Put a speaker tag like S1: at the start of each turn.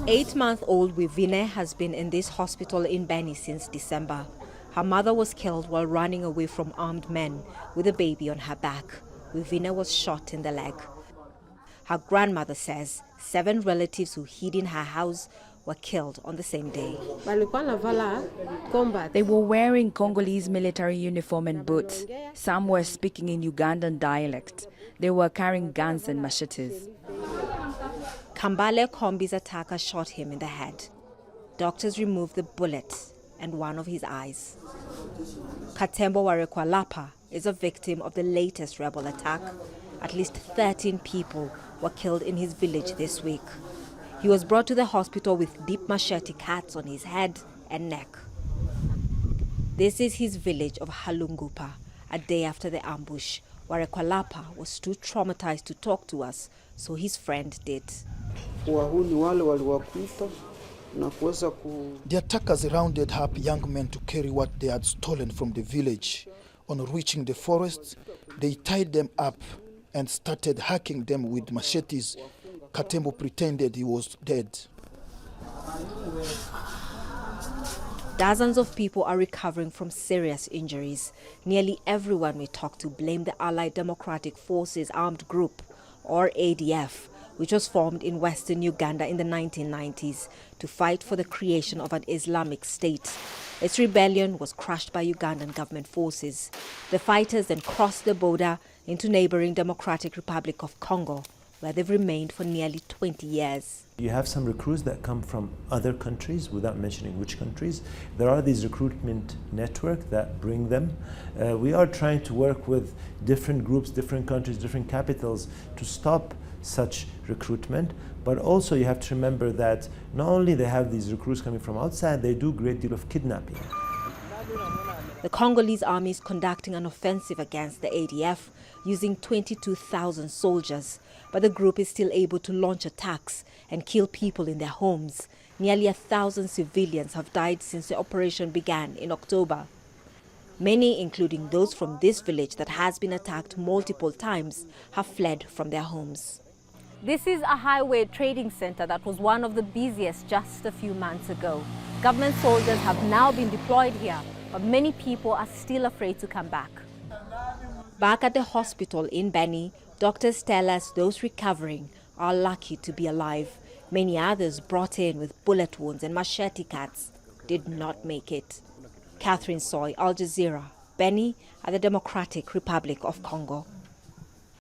S1: 8-month-old Wivine has been in this hospital in Beni since December. Her mother was killed while running away from armed men with a baby on her back. Wivine was shot in the leg. Her grandmother says 7 relatives who hid in her house were killed on the same day.
S2: They were wearing Congolese military uniform and boots. Some were speaking in Ugandan dialect. They were carrying guns and machetes.
S1: Kambale Kombi's attacker shot him in the head. Doctors removed the bullet and one of his eyes. Katembo Warekwalapa is a victim of the latest rebel attack. At least 13 people were killed in his village this week. He was brought to the hospital with deep machete cuts on his head and neck. This is his village of Halungupa. A day after the ambush, Warekwalapa was too traumatized to talk to us, so his friend did.
S3: The attackers rounded up young men to carry what they had stolen from the village. On reaching the forest, they tied them up and started hacking them with machetes. Katembo pretended he was dead.
S1: Dozens of people are recovering from serious injuries. Nearly everyone we talk to blamed the Allied Democratic Forces Armed Group, or ADF, which was formed in western Uganda in the 1990s to fight for the creation of an Islamic state. Its rebellion was crushed by Ugandan government forces. The fighters then crossed the border into neighboring Democratic Republic of Congo, where they've remained for nearly 20 years.
S4: You have some recruits that come from other countries, without mentioning which countries. There are these recruitment networks that bring them. We are trying to work with different groups, different countries, different capitals to stop such recruitment. But also you have to remember that not only they have these recruits coming from outside, they do a great deal of kidnapping.
S1: The Congolese army is conducting an offensive against the ADF using 22,000 soldiers, but the group is still able to launch attacks and kill people in their homes. Nearly 1,000 civilians have died since the operation began in October. Many, including those from this village that has been attacked multiple times, have fled from their homes. This is a highway trading center that was one of the busiest just a few months ago. Government soldiers have now been deployed here, but many people are still afraid to come back. Back at the hospital in Beni, doctors tell us those recovering are lucky to be alive. Many others brought in with bullet wounds and machete cuts did not make it. Catherine Soy, Aljazeera, Beni, at the Democratic Republic of Congo.